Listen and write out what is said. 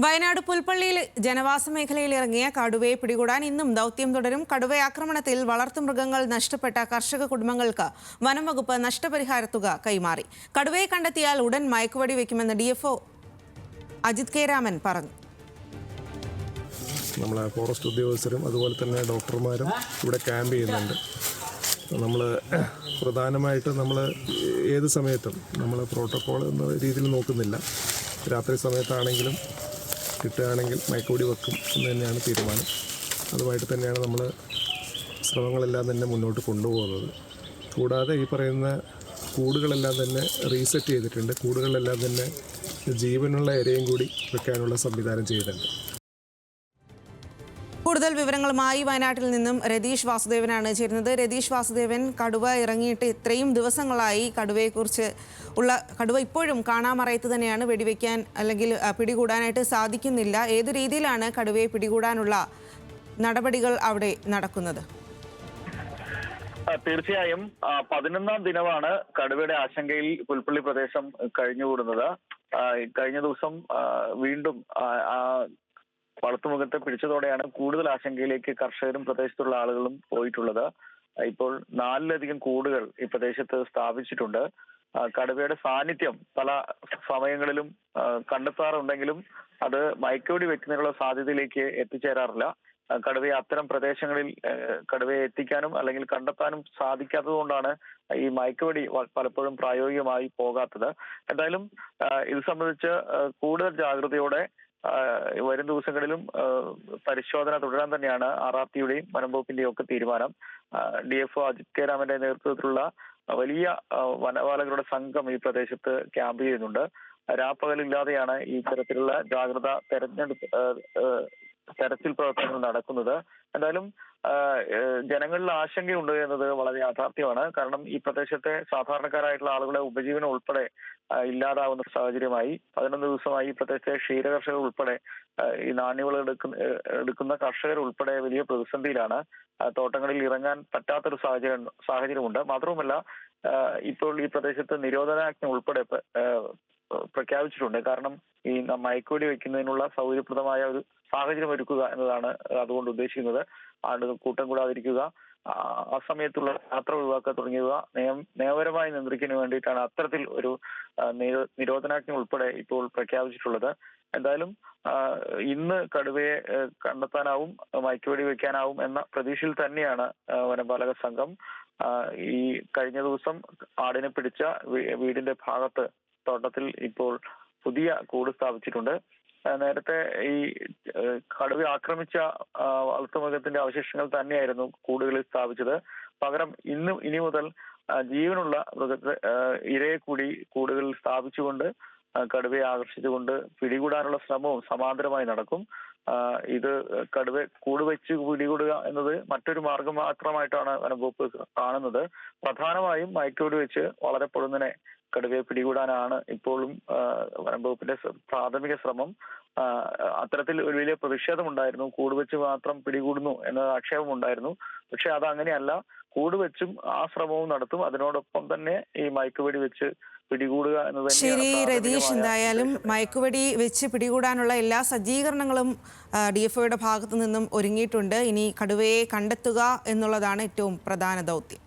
വയനാട് പുൽപ്പള്ളിയിൽ ജനവാസ മേഖലയിൽ ഇറങ്ങിയ കടുവയെ പിടികൂടാൻ ഇന്നും ദൗത്യം തുടരും. കടുവ ആക്രമണത്തിൽ വളർത്തുമൃഗങ്ങൾ നഷ്ടപ്പെട്ട കർഷക കുടുംബങ്ങൾക്ക് വനം വകുപ്പ് നഷ്ടപരിഹാര തുക കൈമാറി. കടുവയെ കണ്ടെത്തിയാൽ ഉടൻ മയക്കുവെടി വയ്ക്കുമെന്ന് DFO അജിത് കെ രാമൻ പറഞ്ഞു. നമ്മളെ ഫോറസ്റ്റ് ഉദ്യോഗസ്ഥരും അതുപോലെ തന്നെ ഡോക്ടർമാരും ഇവിടെ ക്യാമ്പ് ചെയ്യുന്നുണ്ട്. നമ്മൾ പ്രധാനമായിട്ടും നമ്മൾ ഏത് സമയത്തും നമ്മൾ പ്രോട്ടോക്കോൾ എന്ന രീതിയിൽ നോക്കുന്നില്ല. രാത്രി സമയത്താണെങ്കിലും കിട്ടുകയാണെങ്കിൽ മയക്കുവെടി വെക്കും എന്ന് തന്നെയാണ് തീരുമാനം. അതുമായിട്ട് തന്നെയാണ് നമ്മൾ ശ്രമങ്ങളെല്ലാം തന്നെ മുന്നോട്ട് കൊണ്ടുപോകുന്നത്. കൂടാതെ ഈ പറയുന്ന കൂടുകളെല്ലാം തന്നെ റീസെറ്റ് ചെയ്തിട്ടുണ്ട്. കൂടുകളെല്ലാം തന്നെ ജീവനുള്ള ഇരയും കൂടി വെക്കാനുള്ള സംവിധാനം ചെയ്തിട്ടുണ്ട്. കൂടുതൽ വിവരങ്ങളുമായി വയനാട്ടിൽ നിന്നും രതീഷ് വാസുദേവനാണ് ചേരുന്നത്. രതീഷ് വാസുദേവൻ, കടുവ ഇറങ്ങിയിട്ട് ഇത്രയും ദിവസങ്ങളായി കടുവയെക്കുറിച്ച് കടുവ ഇപ്പോഴും കാണാമറയത്ത് തന്നെയാണ്. വെടിവെക്കാൻ അല്ലെങ്കിൽ പിടികൂടാനായിട്ട് സാധിക്കുന്നില്ല. ഏത് രീതിയിലാണ് കടുവയെ പിടികൂടാനുള്ള നടപടികൾ അവിടെ നടക്കുന്നത്? തീർച്ചയായും 11ാം ദിനമാണ് കടുവയുടെ ആശങ്കയിൽ പുൽപ്പള്ളി പ്രദേശം കഴിഞ്ഞുകൂടുന്നത്. കഴിഞ്ഞ ദിവസം വീണ്ടും വളർത്തുമൃഗത്തെ പിടിച്ചതോടെയാണ് കൂടുതൽ ആശങ്കയിലേക്ക് കർഷകരും പ്രദേശത്തുള്ള ആളുകളും പോയിട്ടുള്ളത്. ഇപ്പോൾ 4ലധികം കൂടുകൾ ഈ പ്രദേശത്ത് സ്ഥാപിച്ചിട്ടുണ്ട്. കടുവയുടെ സാന്നിധ്യം പല സമയങ്ങളിലും കണ്ടെത്താറുണ്ടെങ്കിലും അത് മയക്കുവെടി വെക്കുന്നതിനുള്ള സാധ്യതയിലേക്ക് എത്തിച്ചേരാറില്ല. കടുവയെ അത്തരം പ്രദേശങ്ങളിൽ കടുവയെ എത്തിക്കാനും അല്ലെങ്കിൽ കണ്ടെത്താനും സാധിക്കാത്തത് കൊണ്ടാണ് ഈ മയക്കുവെടി പലപ്പോഴും പ്രായോഗികമായി പോകാത്തത്. എന്തായാലും ഇത് സംബന്ധിച്ച് കൂടുതൽ ജാഗ്രതയോടെ വരും ദിവസങ്ങളിലും പരിശോധന തുടരാൻ തന്നെയാണ് RRTയുടെയും വനം വകുപ്പിന്റെയും ഒക്കെ തീരുമാനം. DFO അജിത് കെ രാമന്റെ നേതൃത്വത്തിലുള്ള വലിയ വനപാലകരുടെ സംഘം ഈ പ്രദേശത്ത് ക്യാമ്പ് ചെയ്യുന്നുണ്ട്. രാപ്പകലില്ലാതെയാണ് ഈ തരത്തിലുള്ള ജാഗ്രത തെരച്ചിൽ പ്രവർത്തനങ്ങൾ നടക്കുന്നത്. എന്തായാലും ജനങ്ങളിൽ ആശങ്കയുണ്ട് എന്നത് വളരെ യാഥാർത്ഥ്യമാണ്. കാരണം ഈ പ്രദേശത്തെ സാധാരണക്കാരായിട്ടുള്ള ആളുകളെ ഉപജീവനം ഉൾപ്പെടെ ഇല്ലാതാവുന്ന സാഹചര്യമായി 11 ദിവസമായി ഈ പ്രദേശത്തെ ക്ഷീരകർഷകർ ഉൾപ്പെടെ ഈ നാണ്യവിള എടുക്കുന്ന കർഷകർ ഉൾപ്പെടെ വലിയ പ്രതിസന്ധിയിലാണ്. തോട്ടങ്ങളിൽ ഇറങ്ങാൻ പറ്റാത്തൊരു സാഹചര്യമുണ്ട്. മാത്രവുമല്ല, ഇപ്പോൾ ഈ പ്രദേശത്ത് നിരോധനാജ്ഞ ഉൾപ്പെടെ പ്രഖ്യാപിച്ചിട്ടുണ്ട്. കാരണം ഈ മയക്കുവെടി വെക്കുന്നതിനുള്ള സൗകര്യപ്രദമായ ഒരു സാഹചര്യം ഒരുക്കുക എന്നതാണ് അതുകൊണ്ട് ഉദ്ദേശിക്കുന്നത്. ആളുകൾ കൂട്ടം കൂടാതിരിക്കുക, ആ സമയത്തുള്ള യാത്ര ഒഴിവാക്കുക തുടങ്ങിയവ നിയമപരമായി നിയന്ത്രിക്കുന്നതിന് വേണ്ടിയിട്ടാണ് അത്തരത്തിൽ ഒരു നിരോധനാജ്ഞ ഉൾപ്പെടെ ഇപ്പോൾ പ്രഖ്യാപിച്ചിട്ടുള്ളത്. എന്തായാലും ഇന്ന് കടുവയെ കണ്ടെത്താനാവും, മയക്കുവെടി വെക്കാനാവും എന്ന പ്രതീക്ഷയിൽ തന്നെയാണ് വനപാലക സംഘം. ഈ കഴിഞ്ഞ ദിവസം ആടിനെ പിടിച്ച വീടിന്റെ ഭാഗത്ത് തോട്ടത്തിൽ ഇപ്പോൾ പുതിയ കൂട് സ്ഥാപിച്ചിട്ടുണ്ട്. നേരത്തെ ഈ കടുവ ആക്രമിച്ച വളർത്തുമൃഗത്തിന്റെ അവശിഷ്ടങ്ങൾ തന്നെയായിരുന്നു കൂടുകളിൽ സ്ഥാപിച്ചത്. പകരം ഇനി മുതൽ ജീവനുള്ള മൃഗത്തെ ഇരയെ കൂടി കൂടുകളിൽ സ്ഥാപിച്ചുകൊണ്ട് കടുവയെ ആകർഷിച്ചുകൊണ്ട് പിടികൂടാനുള്ള ശ്രമവും സമാന്തരമായി നടക്കും. ഇത് കടുവ കൂട് വെച്ച് പിടികൂടുക എന്നത് മറ്റൊരു മാർഗം മാത്രമായിട്ടാണ് വനംവകുപ്പ് കാണുന്നത്. പ്രധാനമായും മയക്കുവെടി വെച്ച് വളരെ പൊടുന്നനെ കടുവയെ പിടികൂടാനാണ് ഇപ്പോഴും വനംവകുപ്പിന്റെ പ്രാഥമിക ശ്രമം. അത്തരത്തിൽ ഒരു വലിയ പ്രതിഷേധമുണ്ടായിരുന്നു. കൂട് വെച്ച് മാത്രം പിടികൂടുന്നു എന്ന ആക്ഷേപമുണ്ടായിരുന്നു. പക്ഷെ അതങ്ങനെയല്ല, കൂട് വെച്ചും ആ ശ്രമവും നടത്തും. അതിനോടൊപ്പം തന്നെ ഈ മയക്കുവെടി വെച്ച് പിടികൂടുക എന്നത് ശരി രതീഷ്, എന്തായാലും മയക്കുവെടി വെച്ച് പിടികൂടാനുള്ള എല്ലാ സജ്ജീകരണങ്ങളും DFOയുടെ ഭാഗത്തു നിന്നും ഒരുങ്ങിയിട്ടുണ്ട്. ഇനി കടുവയെ കണ്ടെത്തുക എന്നുള്ളതാണ് ഏറ്റവും പ്രധാന ദൗത്യം.